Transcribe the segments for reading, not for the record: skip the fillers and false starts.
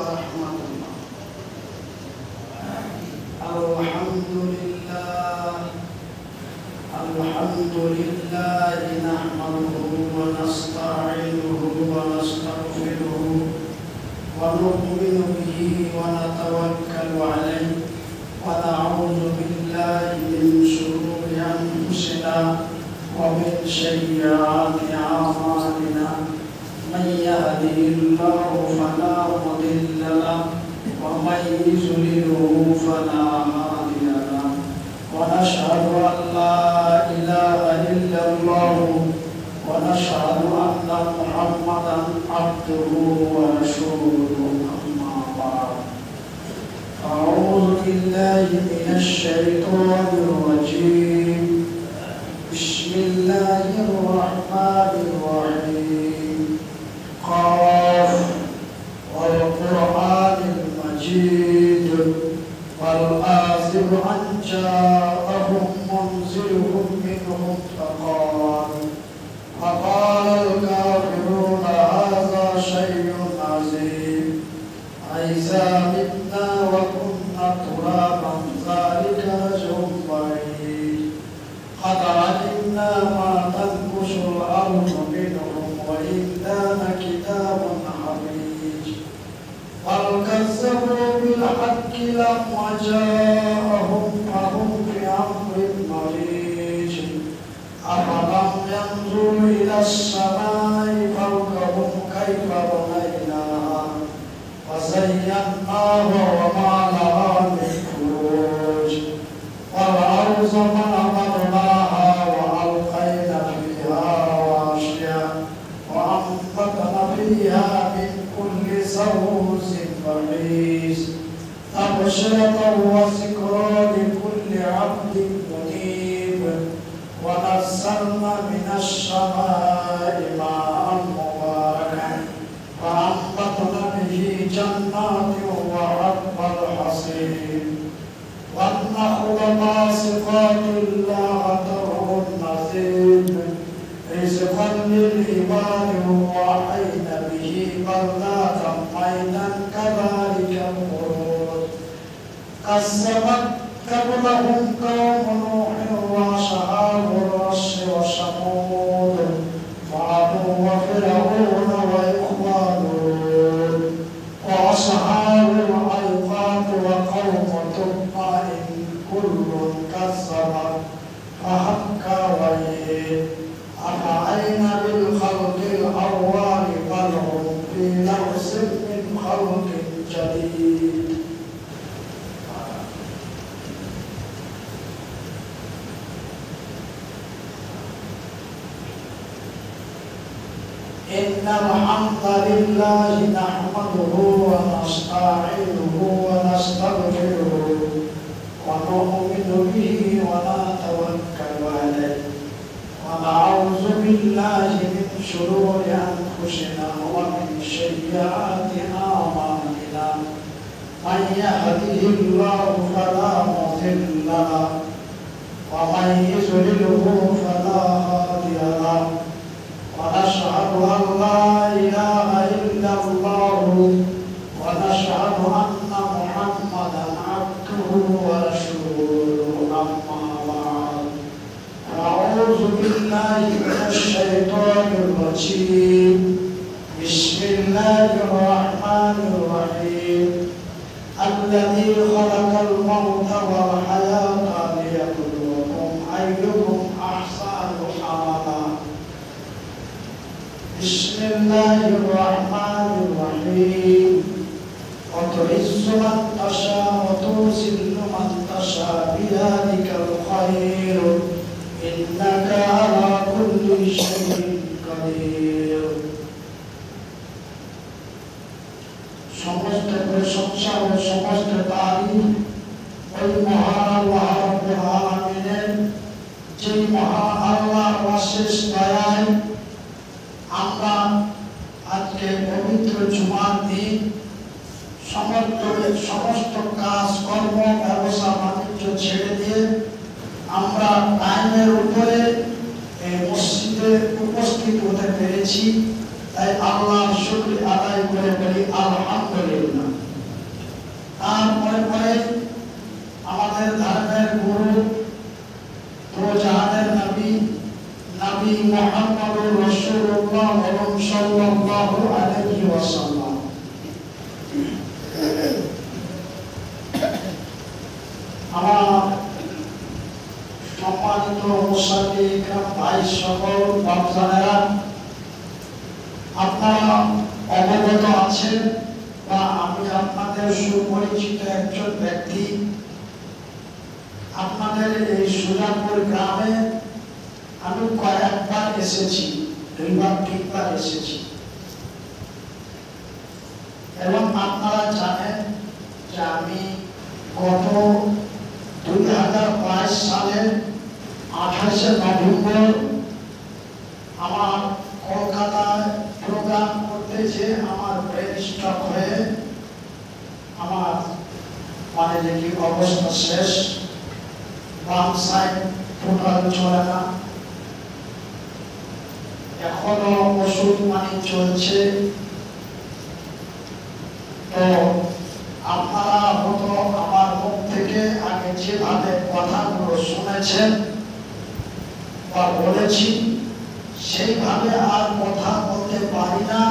ورحمة الله. الحمد لله نحمده ونستعينه ونستغفره ونؤمن به ونتوكل عليه ونعوذ بالله من شرور أنفسنا ومن سيئات أعمالنا. من يهده الله فلا مضل له ومن يضلله فلا هادي له. ونشهد أن لا إله إلا الله ونشهد أن محمدا عبده ورسوله. أما بعد، أعوذ بالله من الشيطان الرجيم. بسم الله الرحمن الرحيم. قاف والقرآن المجيد والآخر أن جاءهم منذرهم منهم فقال الكافرون هذا شيء عظيم. أإذا متنا وكنا ترابا ذلك رجع بعيد. قد علمنا ما تنقص الأرض منهم وإنا كتاب حفيظ. بل كذبوا بالحق لما جاءهم فهم بأمر مريج. أفلم ينظروا إلى السماء فوقهم كيف بنيناها وزيناها وما لها من فروج. والأرض مددناها وألقينا فيها رواسي وأنبتنا فيها من كل زوج بهيج. تبصرة وذكرى لكل عبد منيب. ونزلنا من السماء ماء مباركا فأنبتنا به جنات وحب الحصيد. والنخل باسقات لها طلع نضيد. رزقا للعباد وأحيينا به بلدة ميتا كذلك الخروج. كذبت قبلهم قوم نوح وأصحاب الرس وثمود وعاد وفرعون وإخوان لوط وأصحاب الأيقاظ وقوم تبع كل كذب فحق وعيد. أفعينا بالخلق الأول بل هم في لبس من خلق جديد. إن الحمد لله نحمده ونستعينه ونستغفره ونؤمن به ونتوكل عليه ونعوذ بالله من شرور أنفسنا ومن سيئات أعمالنا. من يهده الله فلا مضل له ومن يضلله فلا هادي له. ونشهد أن لا إله إلا الله ونشهد أن محمدا عبده ورسوله. أما بعد، أعوذ بالله من الشيطان الرجيم. بسم الله الرحمن الرحيم. الذي خلق الموت والحياة ليبلوكم أيكم أحسن عملا. بسم الله الرحمن الرحيم. وتعز من تشاء وتذل من تشاء بيدك الخير إنك على كل شيء قدير. সমস্ত প্রশংসা ও সমস্ত তারিফ ওই মহান আল্লাহ রাব্বুল আলামিনের, যেই মহান আল্লাহর অশেষ দয়ায় আমরা আজকে পবিত্র জুমার দিন সমস্ত কাজ কর্ম ব্যবসা বাণিজ্য ছেড়ে দিয়ে আমরা টাইমের উপরে মসজিদে উপস্থিত হতে পেরেছি। তাই আল্লাহর শুকর আদায় করে বলি আলহামদুলিল্লাহ। মুসাফির ইকরাম ভাই সকল বাপজানেরা, আপনারা অবগত আছেন বা আমি আপনাদের সুপরিচিত একজন ব্যক্তি। আপনাদের এই সুজাপুর গ্রামে আমি কয়েকবার এসেছি, 2-3বার এসেছি, এবং আপনারা জানেন যে আমি গত 2022 সালের 28শে নভেম্বর আমার কলকাতায় প্রোগ্রাম করতে যে আমার ব্রেন স্ট্রোক হয়ে আমার দেখি অবস্থা শেষ, বাম সাইড টোটাল চলে না, এখনো ওষুধ চলছে। তো আপনারা হয়তো আমার মুখ থেকে আগে যেভাবে কথাগুলো শুনেছেন বা বলেছি সেইভাবে আর কথা বলতে পারি না,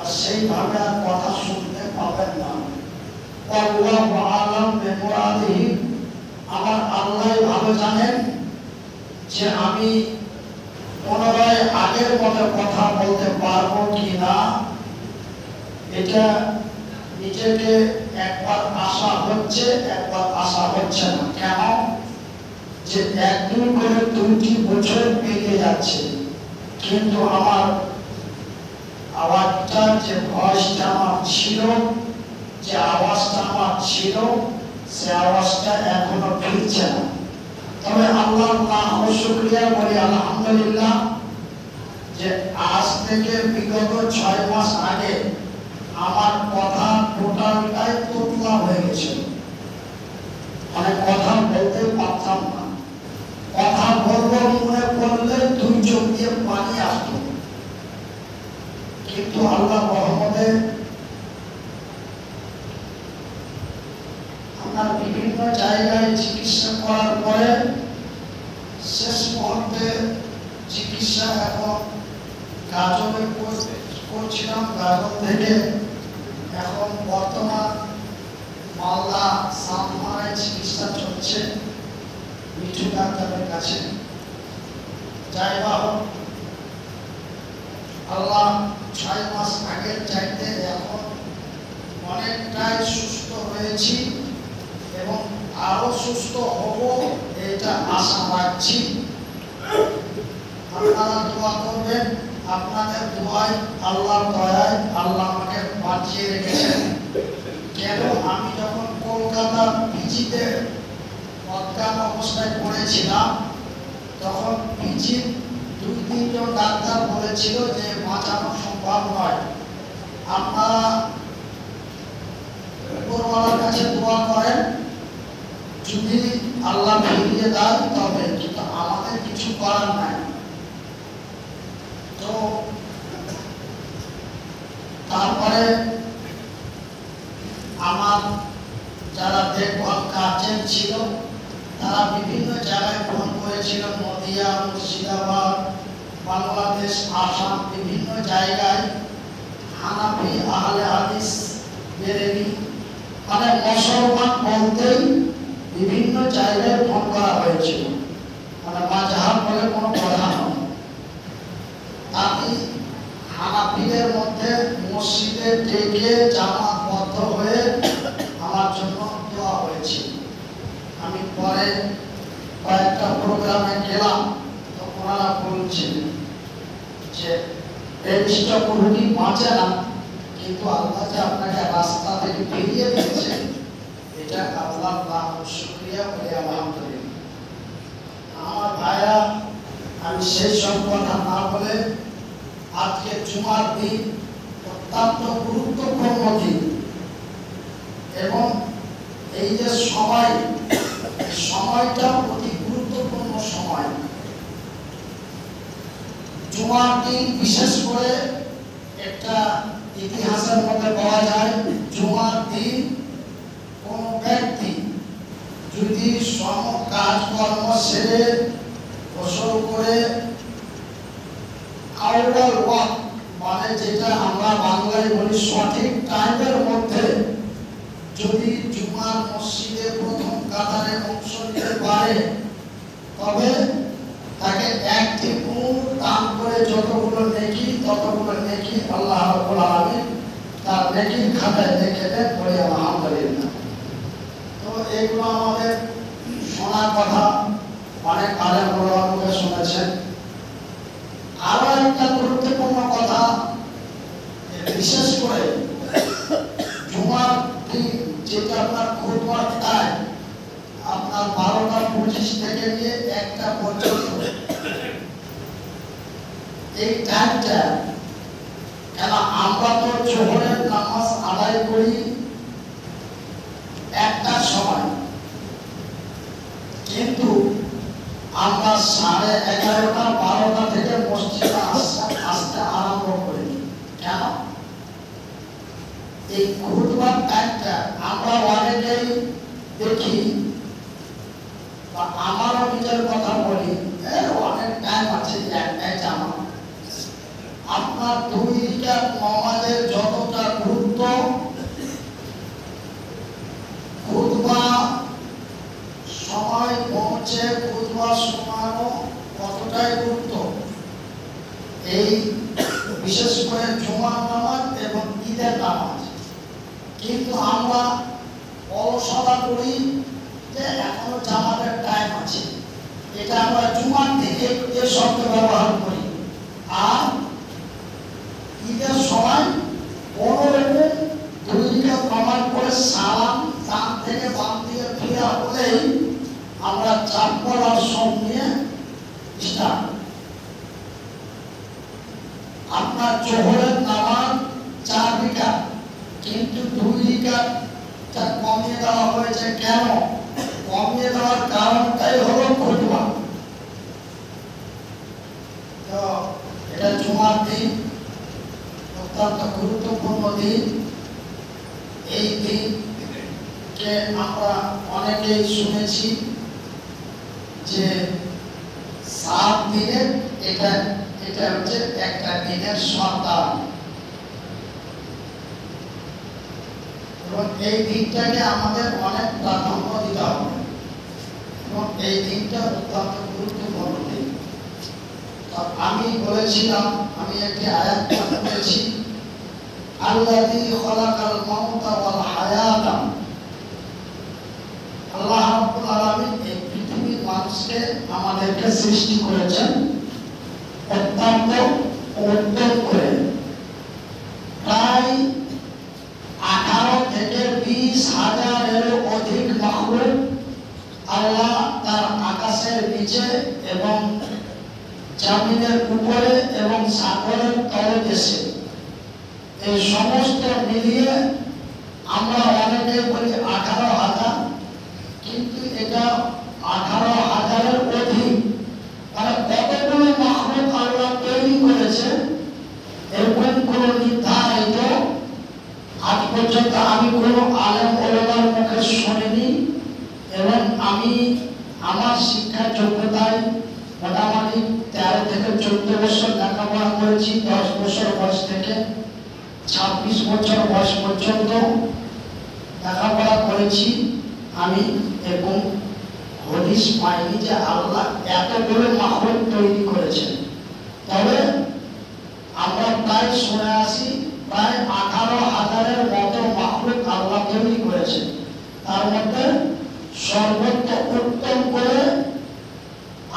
আর সেইভাবে আর কথা শুনতে পাবেন না। আল্লাহু আ'লাম বিমুরাদিহি, আমার আল্লাহ ভালো জানেন যে আমি পুনরায় আগের মতো কথা বলতে পারবো কি না। এটা নিজেকে একবার আশা হচ্ছে, একবার আশা হচ্ছে না। কেন? যে 1-2 করে 2টি বছর পেরিয়ে যাচ্ছে, কিন্তু আমার আওয়াজটা, যে ভয়েসটা আমার ছিল, যে আওয়াজটা আমার ছিল, সে আওয়াজটা এখনো ফিরছে না। তবে আল্লাহর নাম ও শুকরিয়া বলি আলহামদুলিল্লাহ, যে আজ থেকে বিগত 6 মাস আগে আমার কথা টোটালটাই তোতলা হয়ে গেছে। কথা বলতে পারতাম না, কথা বলবো মনে করলে 2 চোখ দিয়ে পানি আসতো। কিন্তু আল্লাহ রহমতে আপনার বিভিন্ন জায়গায় চিকিৎসা করার পরে শেষ মুহূর্তে চিকিৎসা এখন গাজলে করছিলাম, গাজল থেকে এখন বর্তমান মালদা সামমারায় চিকিৎসা চলছে মিঠু ডাক্তারের কাছে। যাই হোক, আল্লাহ 6 মাস আগের চাইতে এখন অনেকটাই সুস্থ হয়েছি এবং আরো সুস্থ হব, এটা আশা রাখছি। আপনারা দোয়া করবেন, আপনাদের দোয়ায়, আল্লাহর দয়ায় আল্লাহ আমাকে বাঁচিয়ে রেখেছেন। কেন? আমি যখন কলকাতা পিজিতে অজ্ঞান অবস্থায় পড়েছিলাম, তখন পিজির 2-3 জন ডাক্তার বলেছিল যে বাঁচানো সম্ভব নয়। আপনারা উপরওয়ালার কাছে দোয়া করেন, যদি আল্লাহ ফিরিয়ে দেয় তবে, কিন্তু আমাদের কিছু করার নাই। তো তারপরে আমার যারা দেখভাল গার্জেন ছিল তারা বিভিন্ন জায়গায় ফোন করেছিল, নদিয়া, মুর্শিদাবাদ, বাংলাদেশ, আসাম, বিভিন্ন জায়গায় হানাফি, আহলে হাদিস, বেরেলি, মুসলমান বলতেই বিভিন্ন জায়গায় ফোন করা হয়েছিল। মাযহাব বলে কোনো কথা নয়। আমি হানাফিদের মধ্যে মসজিদে ডেকে জামাতবদ্ধ হয়ে আমার জন্য দোয়া হয়েছে। আমি পরে কয়েকটা প্রোগ্রামে গেলাম, তো ওনারা বলছেন যে রেজিস্টার রোগী বাঁচে না, কিন্তু আল্লাহ যে আপনাকে রাস্তা থেকে ফিরিয়ে দিয়েছে, এটা আল্লাহর নাম শুকরিয়া বলে আলহামদুলিল্লাহ। আমার ভাইরা, আমি সেই সব কথা না বলে আজকে জুমার দিন অত্যন্ত গুরুত্বপূর্ণ দিন, এবং এই যে সময়টা অতি গুরুত্বপূর্ণ সময়। জুমার দিন বিশেষ করে একটা ইতিহাসের মধ্যে পাওয়া যায়, জুমার দিন কোন ব্যক্তি যদি সম কাজকর্ম সেরে গোসল করে আউয়াল ওয়াক্ত, যেটা আমরা বাংলায় বলি সঠিক টাইমের মধ্যে যদি জুমার মসজিদে প্রথম কাতারে অংশ নিতে পারে, তবে তাকে একটি উট দান করে যতগুলো নেকি ততগুলো নেকি আল্লাহ রাব্বুল আলামিন তার নেকির খাতায় লিখে দেন। বলি আলহামদুলিল্লাহ। তো এগুলো আমাদের শোনার কথা, অনেক আলেম ওলামাকে শুনেছেন। আরো একটা গুরুত্বপূর্ণ কথা, বিশেষ করে জুমার দিন যেটা আপনার খুতবার টাইম আপনার 12:25 থেকে নিয়ে 1টা পর্যন্ত, এই টাইমটা কেন আমরা তো জোহরের নামাজ আদায় করি 1টার সময়, কিন্তু আমরা 11:30 12টা থেকে মসজিদে আসতে আরম্ভ করি। কেন? এই খুতবার টাইমটা আমরা অনেকেই দেখি, বা আমারও নিজের কথা বলি, অনেক টাইম আছে, একটাই জামা। আপনার 2 রাকাত নামাজের যতটা গুরুত্ব খুতবা সময় পৌঁছে খুতবা শোনানো কতটাই গুরুত্ব, এই বিশেষ করে জুমার নামাজ এবং ঈদের নামাজ। কিন্তু আমরা অলসতা করি যে এখনো জামাতের টাইম আছে, এটা আমরা জুমার থেকে এ শব্দ ব্যবহার করি। আর ঈদের সময় কোনোরকম 2 রাকাত নামাজ পড়ে সালাম ডান থেকে বাম দিকে ফিরে হলেই আমরা চাপল আর সব নিয়ে স্টার্ট। আপনার জোহরের নামাজ 4 রাকাত, কিন্তু 2 রাকাতটা কমিয়ে দেওয়া হয়েছে। কেন কমিয়ে দেওয়ার কারণটাই হলো খুতবা। তো এটা জুমার দিন, অত্যন্ত গুরুত্বপূর্ণ দিন। এই দিনকে আমরা অনেকেই শুনেছি যে 7 দিনের এটা হচ্ছে একটা দিনের সন্তান, এবং এই দিনটাকে আমাদের অনেক প্রাধান্য দিতে হবে, এবং এই দিনটা অত্যন্ত গুরুত্বপূর্ণ দিন। আমি বলেছিলাম, আমি একটি আয়াত পড়েছি, আল্লাযী খালাকাল মাউতা ওয়াল হায়াতা। আল্লাহ রাব্বুল আলামিন এই পৃথিবীর মানুষকে আমাদেরকে সৃষ্টি করেছেন অত্যন্ত উত্তম করে। প্রায় 18 থেকে 20 হাজারেরও অধিক মাখলুক আল্লাহ তার আকাশের নিচে এবং জমিনের উপরে এবং সাগরের তলে দেশে, এই সমস্ত মিলিয়ে আমরা অনেকে বলি 18,000, কিন্তু এটা 18,000-এর অধিক। মানে কতগুলো মাখলুক আল্লাহ তৈরি করেছে এরকম কোন নির্ধারিত আজ পর্যন্ত আমি কোনো আলেম ওলামার মুখে শুনিনি, এবং আমি আমার শিক্ষা যোগ্যতায় মোটামুটি 13 থেকে 14 বছর লেখাপড়া করেছি। 10 বছর বয়স থেকে 26 বছর বয়স পর্যন্ত লেখাপড়া করেছি। আমি এবং হাদিস পাইনি যে আল্লাহ এতগুলো মাখলুক তৈরি করেছেন। তবে আমরা প্রায় শুনে আসি প্রায় 18,000-এর মতো মাখলুক আল্লাহ তৈরি করেছেন। তার মধ্যে সর্বোচ্চ উত্তম করে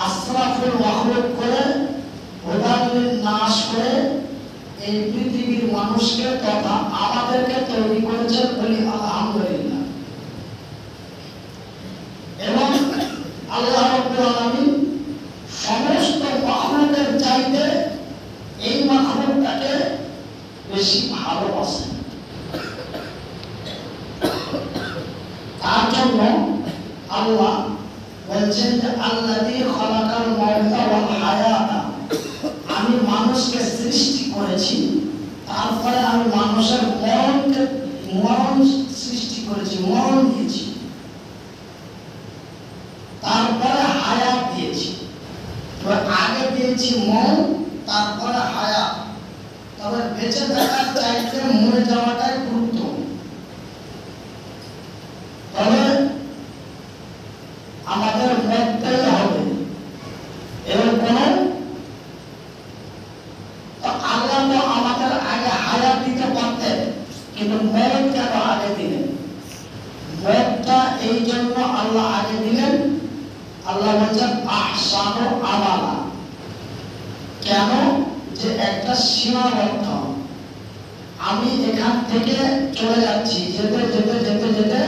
আশরাফুল মাখলুক করে হুদাল্লিন নাস করে এই পৃথিবীর মানুষকে তথা আমাদেরকে তৈরি করেছেন। বলি আলহামদুলিল্লাহ। এবং আল্লাহ রাব্বুল আলামিন সমস্ত মাখলুকের চাইতে এই মাখলুকটাকে বেশি ভালোবাসেন। তার জন্য আল্লাহ বলছেন যে আল্লাযী খালাকাল মাউতা ওয়াল হায়াতা, আমি মানুষকে সৃষ্টি করেছি, তারপরে আমি মানুষের মরণ সৃষ্টি করেছি, মরণ দিয়েছি, তারপরে হায়াত দিয়েছি। তবে আগে দিয়েছি মরণ, তারপরে হায়াত। তবে বেঁচে থাকার চাইতে মরে যাওয়াটাই গুরুত্ব। তবে আমাদের মরতেই হবে, এরকম মতটা এই জন্য আল্লাহ আগে দিলেন, আল্লাহ বলছেন আহসানু আমালা। কেন? যে একটা সীমাবদ্ধ, আমি এখান থেকে চলে যাচ্ছি, যেতে যেতে যেতে যেতে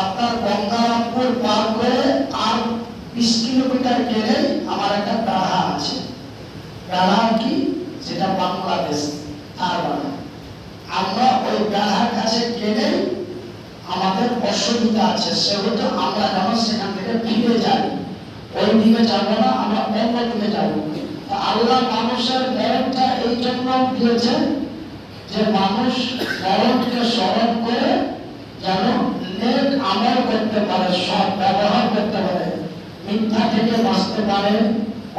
আপনার গঙ্গারামপুর পার করে আর 20 কিলোমিটার গেলেই আমার একটা বেড়া আছে। বেড়া কি? যেটা বাংলাদেশ। তার মানে আমরা ওই বেড়ার কাছে গেলেই আমাদের অসুবিধা আছে, সেহেতু আমরা যেন সেখান থেকে ফিরে যাই, ওই দিকে যাবো না, আমরা অন্য দিকে যাবো। আল্লাহ মানুষের মরণটা এই জন্য দিয়েছেন যে মানুষ মরণকে স্মরণ করে যেন নেক আমল করতে পারে, সৎ ব্যবহার করতে পারে, মিথ্যা থেকে বাঁচতে পারে,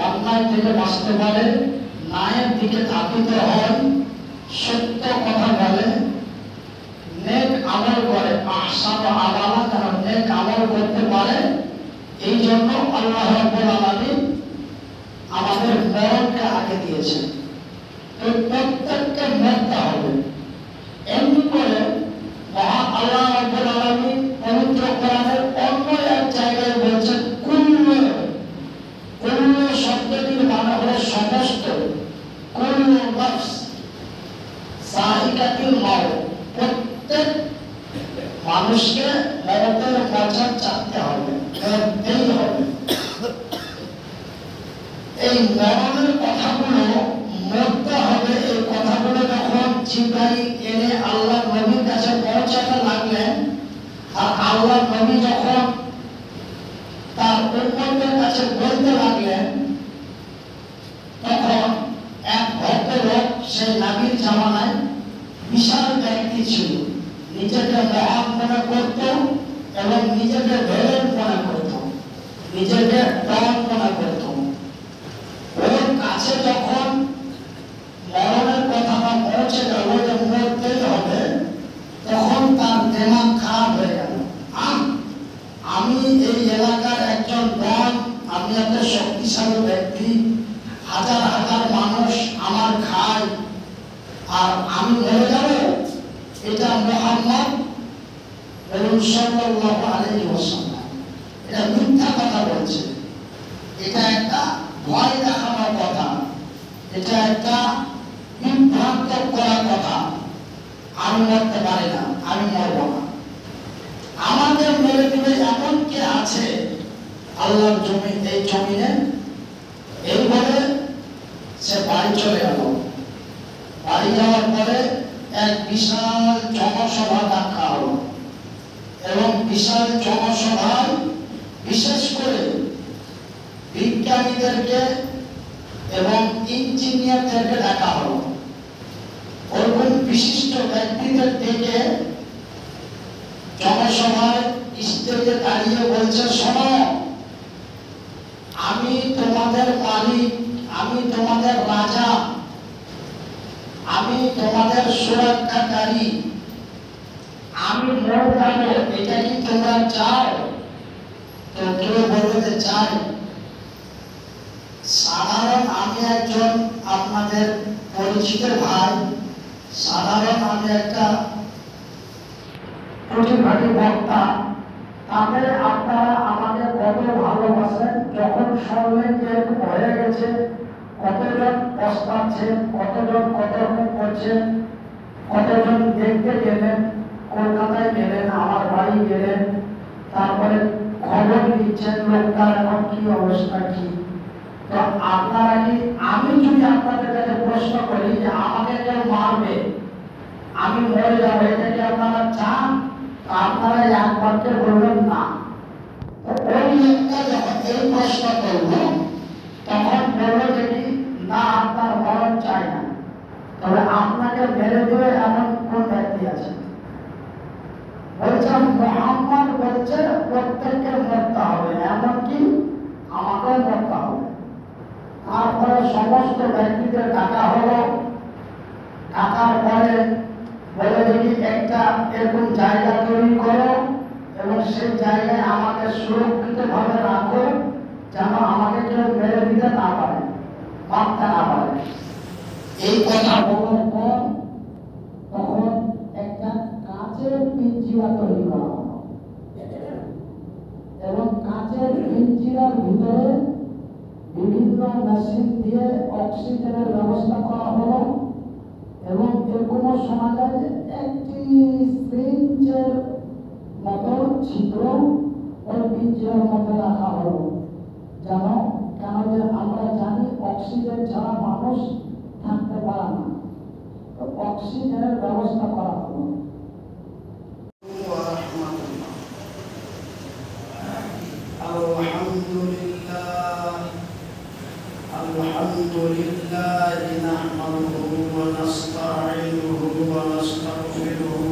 অন্যায় থেকে বাঁচতে পারে, ন্যায়ের দিকে ধাবিত হয়, সত্য কথা বলে, নেক আমল করে, আহসান আমালা, যেন নেক আমল করতে পারে। এই জন্য আল্লাহ রাব্বুল আলামিন আমাদের মরণকে আগে দিয়েছেন। এই প্রত্যেককে মরতে হবে। এমনি করে মহান আল্লাহ রাব্বুল আলামিন পবিত্র কোরআনের অন্য এক জায়গায় বলছেন কুল্লু। কুল্লু শব্দটির মানে হলো সমস্ত। কুল্লু নাফস যায়িকাতুল মাউত। প্রত্যেক মানুষকে মরণের মজা চাইতে হবে, মরতেই হবে। এই মরণের কথাগুলো মরতে হবে, এই কথাগুলো যখন জিবরাইল এনে আল্লাহ নবীর কাছে পৌঁছাতে লাগলেন, আর আল্লাহ নবী যখন তার উম্মতের কাছে বলতে লাগলেন, তখন এক ভদ্রলোক, সেই নবীর জামানায় বিশাল ব্যক্তি ছিল, নিজেকে মহান মনে করত এবং নিজেকে ভেলেন মনে করত, নিজেকে ডন মনে করত। ওর কাছে যখন মরণের কথাটা পৌঁছে গেল যে মরতেই হবে, তখন তার দেমাগ খারাপ হয়ে গেল। আমি এই এলাকার একজন ডন, আমি একটা শক্তিশালী ব্যক্তি, হাজার হাজার মানুষ আমার খায়, আর আমি মরে যাব? এটা মুহাম্মদ সাল্লাল্লাহু আলাইহি ওয়াসাল্লাম এটা মিথ্যা কথা বলছে, এটা একটা ভয় দেখানোর কথা, এটা একটা বিভ্রান্ত করার কথা। আমি মরতে পারি না, আমি মরব না, আমাদের মেরে দিলে এমন কে আছে আল্লাহর জমি, এই জমিনে? এই বলে সে বাড়ি চলে গেল। বাড়ি যাওয়ার পরে এক বিশাল জনসভা ডাকা হলো, এবং বিশাল জনসভায় বিশেষ করে বিজ্ঞানীদেরকে এবং ইঞ্জিনিয়ারদেরকে ডাকা হলো। ওরকম বিশিষ্ট ব্যক্তিদের থেকে জনসভায় স্টেজে দাঁড়িয়ে বলছে, শোনো, আমি তোমাদের মালিক, আমি তোমাদের রাজা, আমি তোমাদের সুরক্ষাকারী, আমি মরে যাব, এটা কি তোমরা চাও? তো কেউ বলবে যে চাই। সাধারণ আমি একজন আপনাদের পরিচিত ভাই, সাধারণ আমি একটা প্রতিভাটি বক্তা, তাহলে আপনারা আমাকে কত ভালোবাসেন, যখন শুনলেন যে হয়ে গেছে, কতজন পস্তাচ্ছেন, কতজন কত রকম করছেন, কতজন দেখতে গেলেন, কলকাতায় গেলেন, আমার বাড়ি গেলেন, তারপরে খবর দিচ্ছেন লোকটার এখন কি অবস্থা কি। তো আপনারা কি, আমি যদি আপনাদের কাছে প্রশ্ন করি যে আমাকে কেউ মারবে, আমি মরে যাবো, এটা কি আপনারা চান? আপনারা একবারকে বলবেন না। ওই লোকটা যখন এই প্রশ্ন করবো, তখন বলবো যে কি না, আপনার মরণ চাই না। তবে আপনাকে মেরে দেবে এমন কোন ব্যক্তি আছে? বলছেন মুহাম্মদ বলছে প্রত্যেককে মরতে হবে, এমনকি আমাকেও মরতে হবে। তারপরে সমস্ত ব্যক্তিদের ডাকা হলো। ডাকার পরে বলে দেখি একটা এরকম জায়গা তৈরি করো এবং সেই জায়গায় আমাকে সুরক্ষিত ভাবে রাখো, যেন আমাকে কেউ মেরে দিতে না পারে, মারতে না পারে। এই কথা বলার পর তখন একটা কাচের পিঞ্জিরা তৈরি করা হলো। কাগজের পিঞ্জিরার ভিতরে বিভিন্ন মেশিন দিয়ে অক্সিজেনের ব্যবস্থা করা হলো এবং এরকমও শোনা যায় যে একটি সিরিঞ্জের মতো ছিদ্র ওই পিঞ্জিরার মধ্যে রাখা হলো যেন কেন যে আমরা জানি অক্সিজেন ছাড়া মানুষ থাকতে পারে না, তো অক্সিজেনের ব্যবস্থা করা হলো। الحمد لله نحمده ونستعينه ونستغفره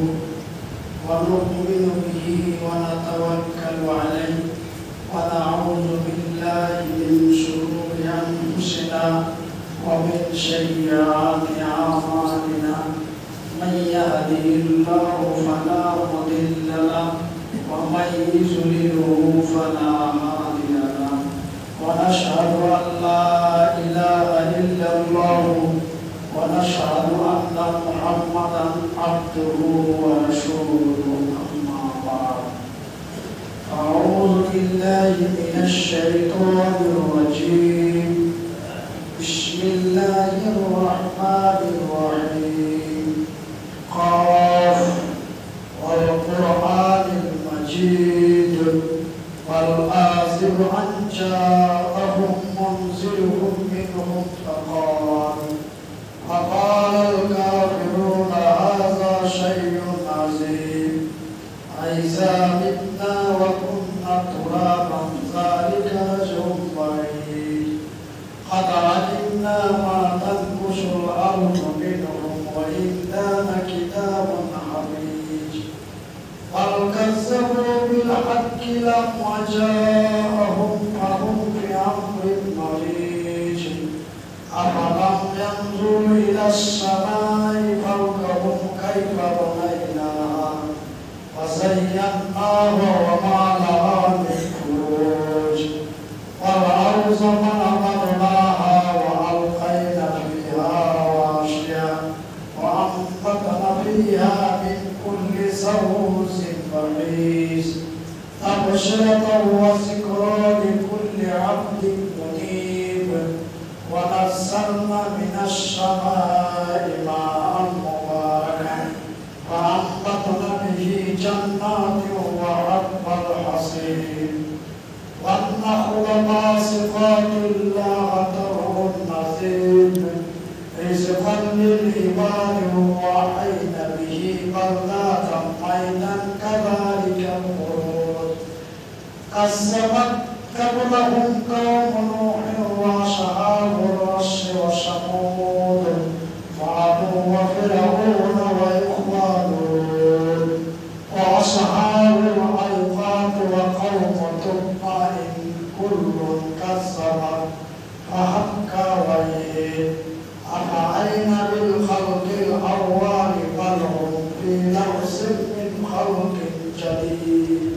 ونؤمن به ونتوكل عليه ونعوذ بالله من شرور أنفسنا ومن سيئات أعمالنا من يهده الله فلا مضل له ومن يضلله فلا هادي له ونشهد أن لا إله إلا الله ونشهد أن محمدا عبده ورسوله أما بعد أعوذ بالله من الشيطان الرجيم بسم الله الرحمن الرحيم قاف والقرآن المجيد والآزر أن جاءهم منذرهم منهم فقال الكافرون هذا شيء عظيم أإذا متنا وكنا ترابا ذلك رجع بعيد قد علمنا ما تنقص الأرض منهم وإننا كتاب حفيظ بل كذبوا بالحق لما جاءهم فهم في أمر مريج أفلم ينظروا إلى السماء فوقهم كيف بنيناها وزيناها وما لها من فروج والأرض مددناها وألقينا فيها رواسي وأنبتنا فيها من كل زوج بحيث تبصرة وذكرى لكل عبد منيب ونزلنا من السماء ماء مباركا فأنبتنا به جنات وحب الحصيد والنخل باسقات لا ترى النصيب رزقا للعباد وحين به بلدة ميتا كذلك الخروج كذبت قبلهم قوم نوح وأصحاب الرس وثمود وعاد وفرعون وإخوان لوط وأصحاب الأيقاظ وقوم تبع كل كذب فحق وعيد أفعينا بالخلق الأول بل هم في لبس من خلق جديد.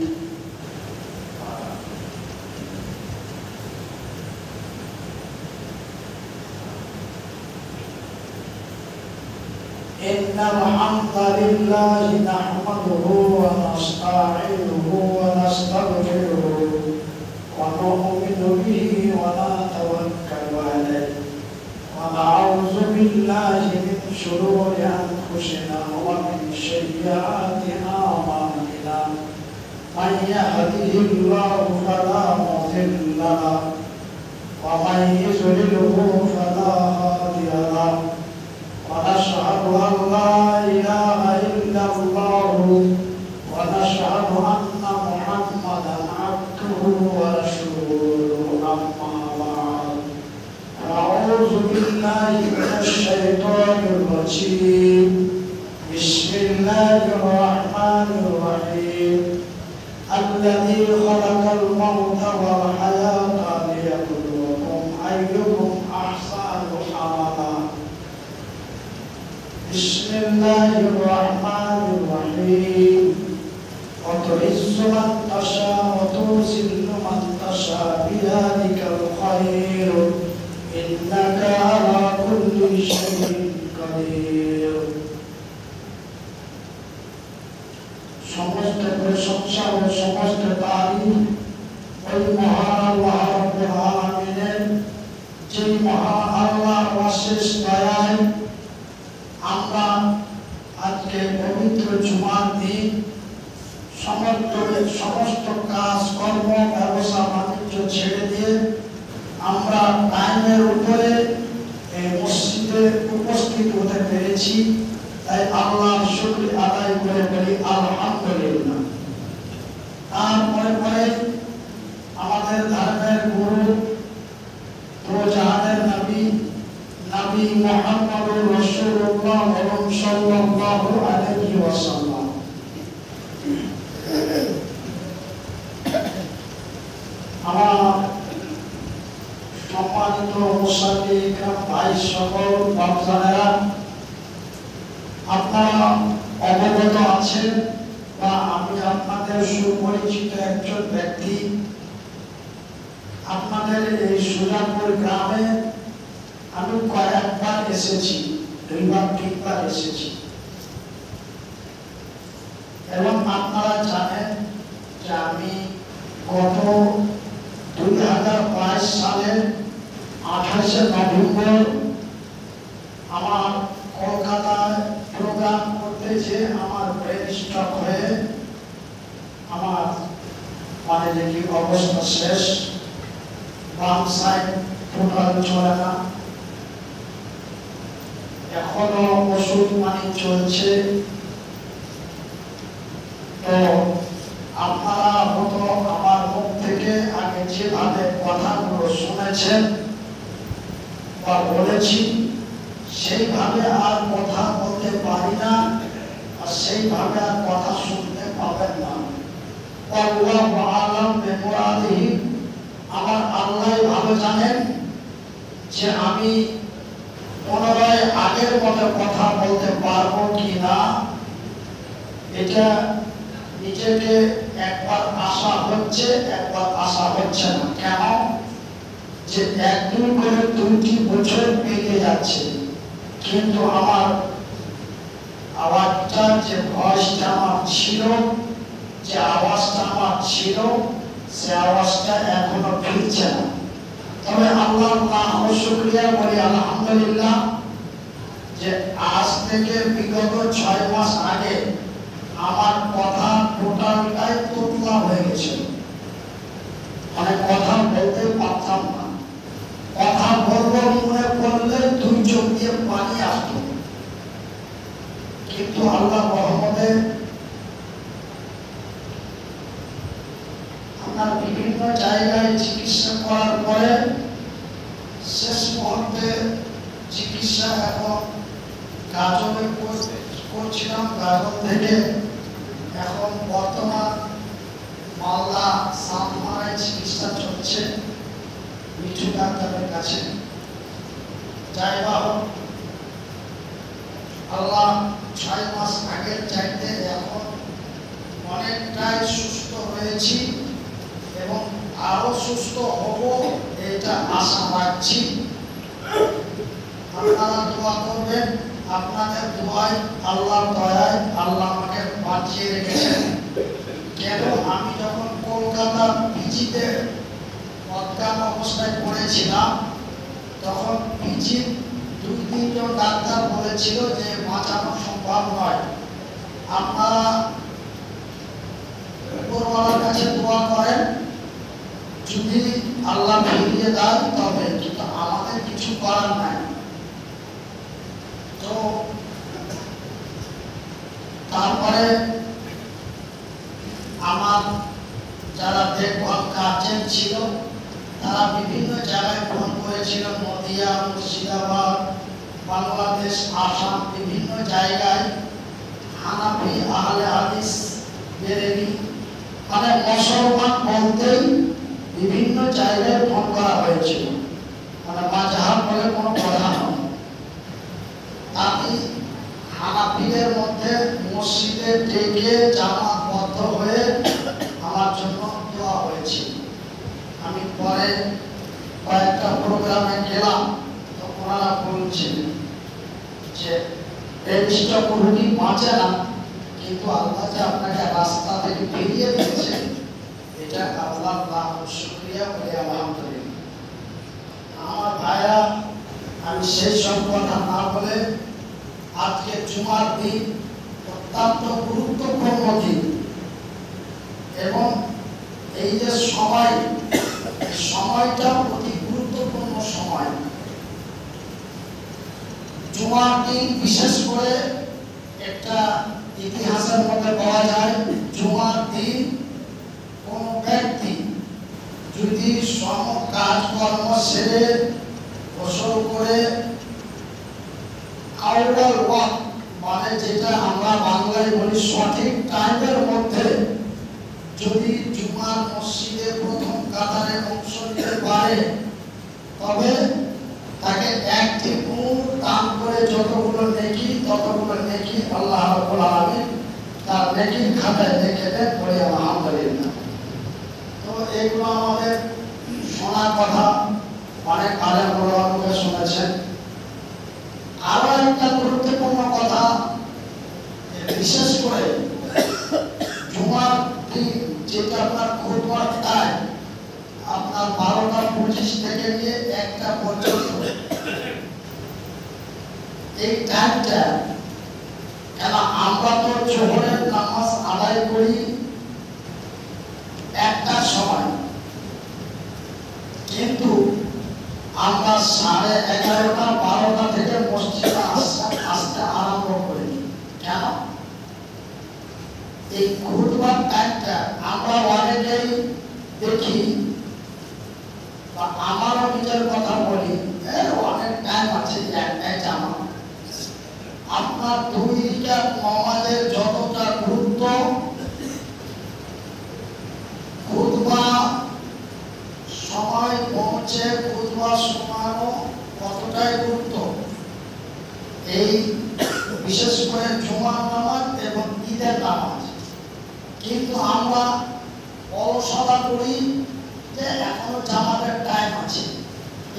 إن الحمد لله نحمده ونستعينه ونستغفره ونؤمن به ونتوكل عليه ونعوذ بالله من شرور أنفسنا ومن سيئات أعمالنا من يهده الله فلا مضل له ومن يضلله فلا هادي له ونشهد أن لا إله إلا الله ونشهد أن محمدا عبده ورسوله أما بعد أعوذ بالله من الشيطان الرجيم بسم الله الرحمن الرحيم الذي خلق الموت والحياة ليبلوكم أيكم أحسن عملا بسم الله الرحمن الرحيم وتعز من تشاء وتذل من تشاء بيدك الخير إنك على كل شيء قدير সমস্ত প্রশংসা ও সমস্ত তারিফ ওই মহান আল্লাহ রাব্বুল আলামিনের যে মহান আল্লাহর অশেষ দয়ায় আমরা আজকে পবিত্র জুমার দিন সমস্ত কাজ কর্ম ব্যবসা বাণিজ্য ছেড়ে দিয়ে আমরা টাইমের উপরে এই মসজিদে উপস্থিত হতে পেরেছি। তাই আল্লাহর শুকর আদায় করে বলি আলহামদুলিল্লাহ। তারপরে পরে আমাদের ধর্মের গুরু জাহানের নবী নবী মুহাম্মদুর রাসূলুল্লাহ সাল্লাল্লাহু আলাইহি ওয়াসাল্লাম আমার সম্মানিত মুসল্লি ইকরাম ভাই সকল বাপজানেরা, আপনারা অবগত আছেন বা আমি আপনাদের সুপরিচিত একজন ব্যক্তি। আপনাদের এই সুজাপুর গ্রামে আমি কয়েকবার এসেছি, 2-3বার এসেছি এবং আপনারা জানেন যে আমি গত 2022 সালের 28শে নভেম্বর আমার কলকাতায় প্রোগ্রাম করতে যে আমার ব্রেন স্ট্রোক হয়ে আমার দেখি অবস্থা শেষ, বাম সাইড টোটাল চলে না, এখনো ওষুধ চলছে। তো আপনারা হয়তো আমার মুখ থেকে আগে যেভাবে কথাগুলো শুনেছেন বা বলেছি সেইভাবে আর কথা বলতে পারি না, আর সেইভাবে আর কথা শুনতে পাবেন না। আল্লাহু আ'লাম বিমুরাদিহি, আমার আল্লাহ ভালো জানেন যে আমি পুনরায় আগের মতো কথা বলতে পারবো কিনা। এটা নিজেকে একবার আশা হচ্ছে, একবার আশা হচ্ছে না। কেন? যে 1-2 করে 2টি বছর পেরিয়ে যাচ্ছে, কিন্তু আমার আওয়াজটা, যে ভয়েসটা আমার ছিল, যে আওয়াজটা আমার ছিল, সে আওয়াজটা এখনো ফিরছে না। তবে আল্লাহর নাম ও শুকরিয়া বলি আলহামদুলিল্লাহ যে আজ থেকে বিগত 6 মাস আগে আমার কথা টোটালটাই তোতলা হয়ে গেছিল। মানে কথা বলতে পারতাম না, কথা বলবো মনে করলে 2 চোখ দিয়ে পানি আসতো। কিন্তু আল্লাহ রহমতে আমরা বিভিন্ন জায়গায় চিকিৎসা করার পরে শেষ মুহূর্তে চিকিৎসা এখন গাজলে করছিলাম, গাজল থেকে এখন বর্তমান মালদা সাতমারায় চিকিৎসা চলছে মিঠু ডাক্তারের কাছে। যাই হোক, আল্লাহ 6 মাস আগের চাইতে এখন অনেকটাই সুস্থ হয়েছি এবং আরো সুস্থ হব, এটা আশা রাখছি। আপনারা দোয়া করবেন, আপনাদের দোয়ায়, আল্লাহর দয়ায় আল্লাহ আমাকে বাঁচিয়ে রেখেছেন। কেন? আমি যখন কলকাতা পিজিতে অজ্ঞান অবস্থায় পড়েছিলাম, তখন পিজি 2-3 জন ডাক্তার বলেছিল যে বাঁচানো সম্ভব নয়। আপনারা উপরওয়ালার কাছে দোয়া করেন, যদি আল্লাহ ফিরিয়ে দেয় তবে, কিন্তু আমাদের কিছু করার নাই। তো তারপরে আমার যারা দেখভাল কাজের ছিল তারা বিভিন্ন জায়গায় ফোন করেছিল, নদিয়া, মুর্শিদাবাদ, বাংলাদেশ, আসাম, বিভিন্ন জায়গায় হানাফি, আহলে হাদিস, বেরেলি, মানে মুসলমান বলতেই বিভিন্ন জায়গায় ফোন করা হয়েছিল। মানে মাযহাব বলে কোনো কথা নয়। আমি হানাফিদের মধ্যে মসজিদে ডেকে জামাতবদ্ধ হয়ে আমার জন্য দোয়া হয়েছিল। আমি পরে কয়েকটা প্রোগ্রামে গেলাম, তো ওনারা বলছেন যে রেজিস্টার রোগী বাঁচে না, কিন্তু আল্লাহ যে আপনাকে রাস্তা থেকে ফিরিয়ে দিয়েছে, এটা আল্লাহ শুকরিয়া বলে আলহামদুলিল্লাহ। আমার ভাইরা, আমি সেই সব কথা না বলে আজকে জুমার দিন অত্যন্ত গুরুত্বপূর্ণ দিন এবং এই যে সময়টা অতি গুরুত্বপূর্ণ সময়। জুমার দিন বিশেষ করে একটা ইতিহাসের মধ্যে পাওয়া যায়, জুমার দিন কোন ব্যক্তি যদি সম কাজকর্ম সেরে গোসল করে আউয়াল ওয়াক্ত মানে যেটা আমরা বাংলায় বলি সঠিক টাইমের মধ্যে যদি জুমার মসজিদে প্রথম কাতারে অংশ নিতে পারে, তবে তাকে একটি উট দান করে যতগুলো নেকি ততগুলো নেকি আল্লাহ রাব্বুল আলামিন তার নেকির খাতায় লিখে দেন। বলে আলহামদুলিল্লাহ। তো এগুলো আমাদের শোনার কথা, অনেক আলেম ওলামাকে শুনেছেন। আরো একটা গুরুত্বপূর্ণ কথা, বিশেষ করে জুমার দিন যেটা আপনার খুতবার টাইম আপনার 12:25 থেকে নিয়ে 1টা পর্যন্ত, এই টাইমটা কেন আমরা তো জোহরের নামাজ আদায় করি 1টার সময়, কিন্তু আমরা 11:30 12টা থেকে মসজিদে আসতে আরম্ভ করি। কেন? এই খুতবার টাইমটা আমরা অনেকেই দেখি, বা আমারও নিজের কথা বলি, অনেক টাইম আছে, একটাই জামা। আপনার 2 রাকাত নামাজের যতটা গুরুত্ব খুতবা সময় পৌঁছে খুতবা শোনানো কতটাই গুরুত্ব, এই বিশেষ করে জুমার নামাজ এবং ঈদের নামাজ। কিন্তু আমরা অলসতা করি যে এখনো জামাতের টাইম আছে,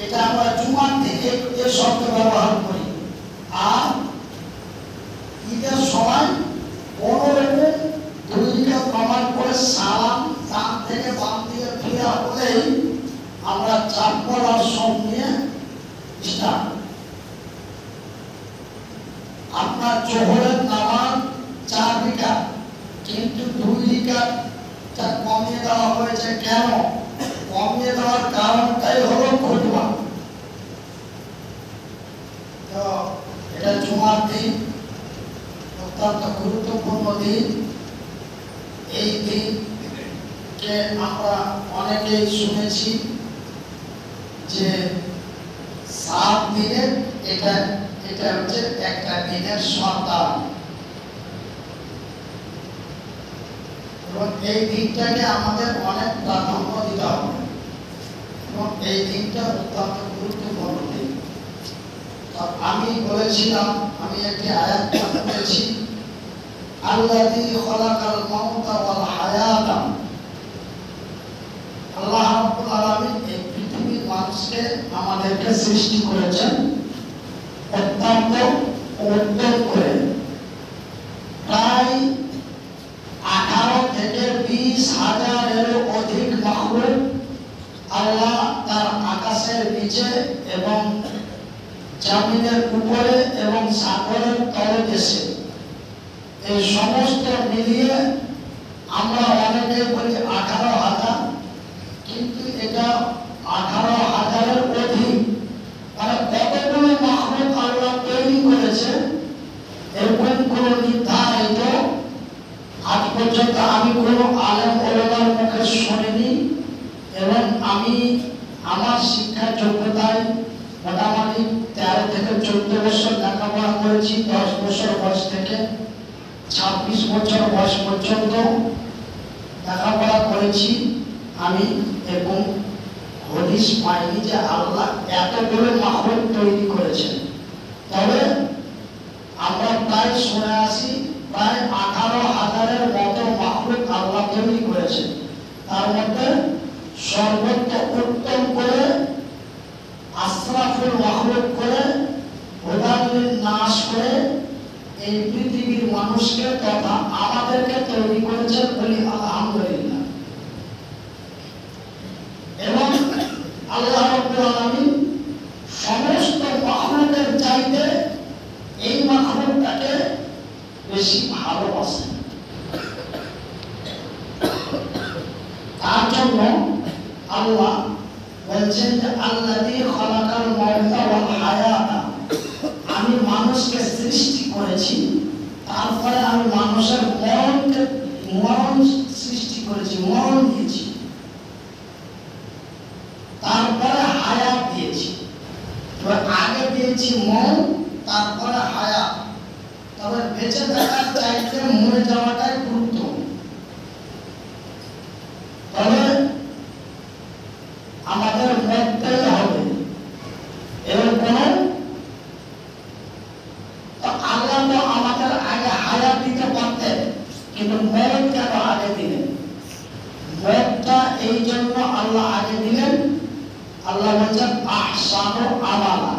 এটা আমরা জুমার থেকে এই শব্দ ব্যবহার করি। আর ঈদের সময় কোনোরকম 2 রাকাত নামাজ পড়ে সালাম ডান থেকে বাম দিকে ফিরে হলেই আমরা চাপড় আর সব নিয়ে স্টার্ট। আপনার জোহরের নামাজ 4 রাকাত, কিন্তু 2 রাকাতটা কমিয়ে দেওয়া হয়েছে। কেন কমিয়ে দেওয়ার কারণটাই হলো খুতবা। তো এটা জুমার দিন অত্যন্ত গুরুত্বপূর্ণ দিন। এই দিনকে আমরা অনেকেই শুনেছি যে 7 দিনের এটা হচ্ছে একটা দিনের সন্তান, এবং এই দিনটাকে আমাদের অনেক প্রাধান্য দিতে হবে এবং এই দিনটা অত্যন্ত গুরুত্বপূর্ণ দিন। আমি বলেছিলাম, আমি একটি আয়াত পাঠ করেছি, আল্লাযী খালাকাল মাউতা ওয়াল হায়াতা। আল্লাহ রাব্বুল আলামিন এই পৃথিবীর মানুষকে আমাদেরকে সৃষ্টি করেছেন অত্যন্ত উত্তম করে। প্রায় 18 থেকে 20 হাজারেরও অধিক মাখলুক আল্লাহ তার আকাশের নিচে এবং জমিনের উপরে এবং সাগরের তলদেশে, এই সমস্ত মিলিয়ে আমরা অনেকে বলি 18,000, কিন্তু এটা 18,000-এর অধিক। মানে কতগুলো মাখলুক আল্লাহ তৈরি করেছে এরকম কোন নির্ধারিত আজ পর্যন্ত আমি কোনো আলেম ওলামার মুখে শুনিনি, এবং আমি আমার শিক্ষা যোগ্যতায় মোটামুটি 13 থেকে 14 বছর লেখাপড়া করেছি। 10 বছর বয়স থেকে 26 বছর বয়স পর্যন্ত লেখাপড়া করেছি। আমি এবং হদিস পাইনি যে আল্লাহ এতগুলো মাখলুক তৈরি করেছেন। তবে আমরা প্রায় শুনে আসি প্রায় 18,000-এর মতো মাখলুক আল্লাহ তৈরি করেছেন। তার মধ্যে সর্বোত্তম করে আশরাফুল মাখলুক করে হুদাল্লিন নাস করে এই পৃথিবীর মানুষকে তথা আমাদেরকে তৈরি করেছেন। বলি আলহামদুলিল্লাহ। তার জন্য আল্লাহ বলছেন যে আল্লাযী খালাকাল মাউতা ওয়াল হায়াতা, আমি মানুষকে সৃষ্টি করেছি, তারপরে আমি মানুষের মরণ সৃষ্টি করেছি, মরণ দিয়েছি, তারপরে হায়াত দিয়েছি। তবে আগে দিয়েছি মরণ, তারপরে হায়াত। তবে বেঁচে থাকার চাইতে মরে যাওয়াটাই গুরুত্ব। তবে আমাদের মরতেই হবে, এর কোনো আল্লাহ তো আমাদের আগে হায়াত দিতে পারতেন, কিন্তু মরণ কেন আগে দিলেন? মরণটা এই জন্য আল্লাহ আগে দিলেন, আল্লাহ বলছেন আহসানু আমালা।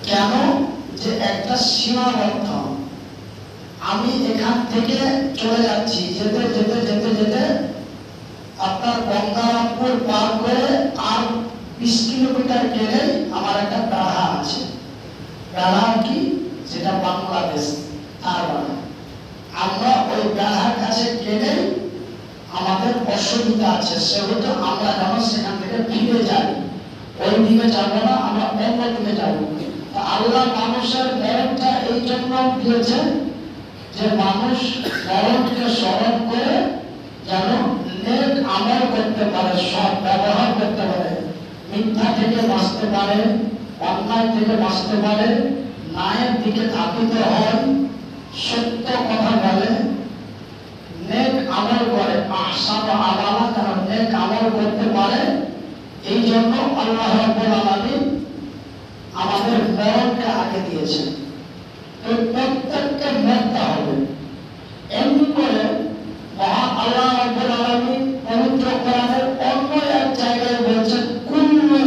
কেন? যে একটা সীমাবদ্ধ, আমি এখান থেকে চলে যাচ্ছি, যেতে যেতে যেতে যেতে আপনার গঙ্গারামপুর পার করে আর 20 কিলোমিটার গেলে আমার একটা বেড়া আছে। বেড়া কি? যেটা বাংলাদেশ। তার মানে আমরা ওই বেড়ার কাছে গেলে আমাদের অসুবিধা আছে, সেহেতু আমরা যেন সেখান থেকে ফিরে যাই, ওই দিকে যাবো না, আমরা অন্য দিকে যাবো। আল্লাহ মানুষের মরণটা এই জন্য দিয়েছেন যে মানুষ মরণকে স্মরণ করে যেন নেক আমল করতে পারে, সৎ ব্যবহার করতে পারে, মিথ্যা থেকে বাঁচতে পারে, অন্যায় থেকে বাঁচতে পারে, ন্যায়ের দিকে ধাবিত হয়, সত্য কথা বলে, নেক আমল করে, আহসানু আমালা, যেন নেক আমল করতে পারে। এই জন্য আল্লাহ রাব্বুল আলামিন আমাদের মরণকে আগে দিয়েছেন। এই প্রত্যেককে মরতে হবে। এমনি করে মহান আল্লাহ রাব্বুল আলামিন পবিত্র কোরআনের অন্য এক জায়গায় বলছেন কুল্লু।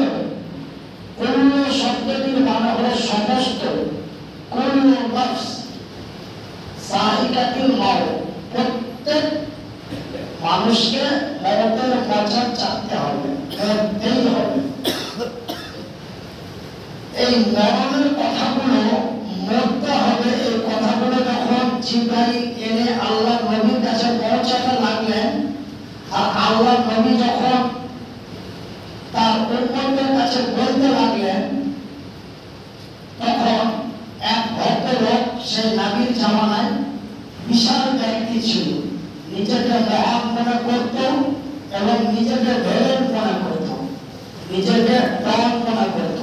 কুল্লু শব্দটির মানে হলো সমস্ত। কুল্লু নাফস যায়িকাতুল মাউত, প্রত্যেক মানুষকে মরণের মজা চাইতে হবে, মরতেই হবে। এই মরণের কথাগুলো মরতে হবে, এই কথাগুলো যখন জিবরাইল এনে আল্লাহ নবীর কাছে পৌঁছাতে লাগলেন, আর আল্লাহ নবী যখন তার উম্মতের কাছে বলতে লাগলেন, তখন এক ভদ্রলোক, সেই নবীর জামানায় বিশাল ব্যক্তি ছিল, নিজেকে মহান মনে করত এবং নিজেকে ধরেন মনে করত, নিজেকে ডন মনে করত।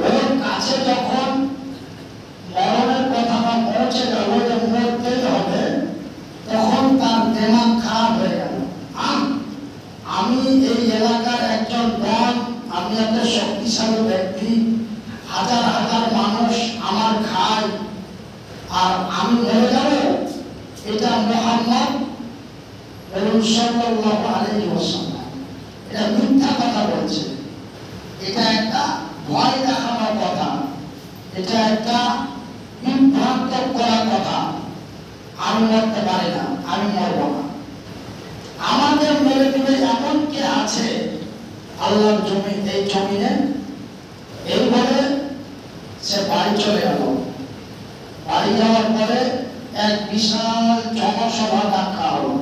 ওর কাছে যখন মরণের কথাটা পৌঁছে গেল যে মরতেই হবে, তখন তার দিমাগ খারাপ হয়ে গেল। আমি এই এলাকার একজন ডন, আমি একটা শক্তিশালী ব্যক্তি, হাজার হাজার মানুষ আমার খায়, আর আমি মরে যাব? এটা মুহাম্মদ সাল্লাল্লাহু আলাইহি ওয়াসাল্লাম এটা মিথ্যা কথা বলছে, এটা একটা ভয় দেখানোর কথা, এটা একটা বিভ্রান্ত করার কথা। আমি মরতে পারি না, আমি মরব না, আমাদের মেরে দিবে এমন কে আছে আল্লাহর জমি, এই জমিনে? এই বলে সে বাড়ি চলে গেল। বাড়ি যাওয়ার পরে এক বিশাল জনসভা ডাকা হলো,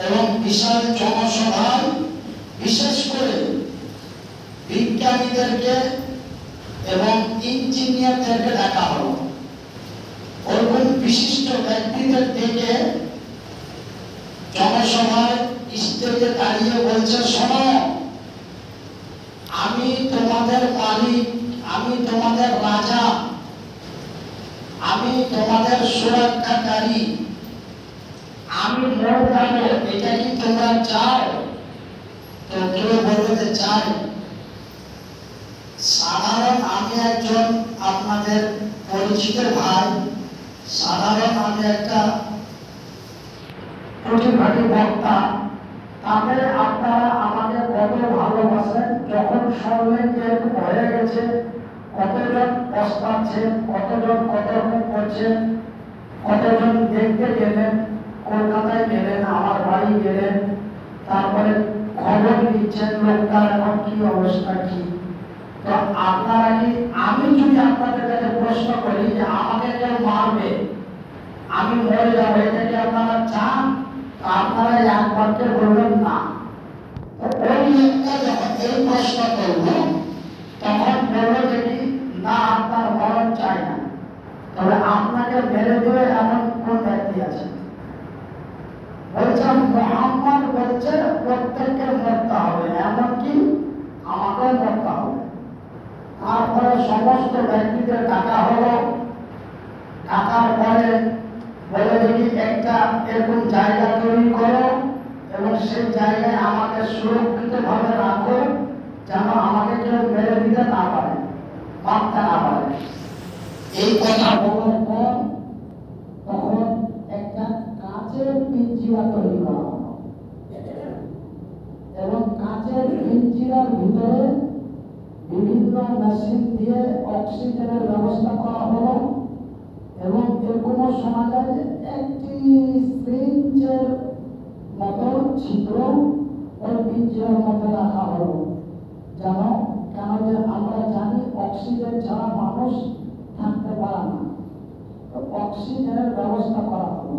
এবং বিশাল জনসভায় বিশেষ করে বিজ্ঞানীদেরকে এবং ইঞ্জিনিয়ারদেরকে ডাকা হলো। ওরকম বিশিষ্ট ব্যক্তিদের ডেকে জনসভায় স্টেজে দাঁড়িয়ে বলছে, শোনো, আমি তোমাদের মালিক, আমি তোমাদের রাজা, আমি তোমাদের সুরক্ষাকারী, আমি মরে যাব, এটা কি তোমরা চাও? তো কেউ বলবে যে চাই। সাধারণ আমি একজন আপনাদের পরিচিত ভাই, সাধারণ আমি একটা প্রতিভাটি বক্তা, তাহলে আপনারা আমাকে কত ভালোবাসেন, যখন শুনলেন যে হয়ে গেছে, কতজন পস্তাচ্ছেন, কতজন কত রকম করছেন, কতজন দেখতে গেলেন, কলকাতায় গেলেন, আমার বাড়ি গেলেন, তারপরে খবর নিচ্ছেন লোকটার এখন কি অবস্থা কি। তো আপনারা কি, আমি যদি আপনাদের কাছে প্রশ্ন করি যে আমাকে কেউ মারবে, আমি মরে যাবো, এটা কি আপনারা চান? আপনারা একবারকে মুহাম্মদ বলছে প্রত্যেককে মরতে হবে, এমনকি আমাকেও মরতে হবে। তারপরে সমস্ত ব্যক্তিদের ডাকা হলো। ডাকার পরে বলে দেখি একটা এরকম জায়গা তৈরি করো এবং সেই জায়গায় আমাকে সুরক্ষিতভাবে রাখো, যেন আমাকে কেউ মেরে দিতে না পারে, মারতে না পারে। এই কথা বলার পর তখন একটা কাচের পিঞ্জিরা তৈরি করা হলো এবং কাচের পিঞ্জিরার ভিতরে বিভিন্ন মেশিন দিয়ে অক্সিজেনের ব্যবস্থা করা হলো এবং এরকমও শোনা যায় যে একটি সিরিঞ্জের মতো ছিদ্র ওই পিঞ্জিরার মধ্যে রাখা হলো, যেন কেন যে আমরা জানি অক্সিজেন ছাড়া মানুষ থাকতে পারে না, তো অক্সিজেনের ব্যবস্থা করা হলো।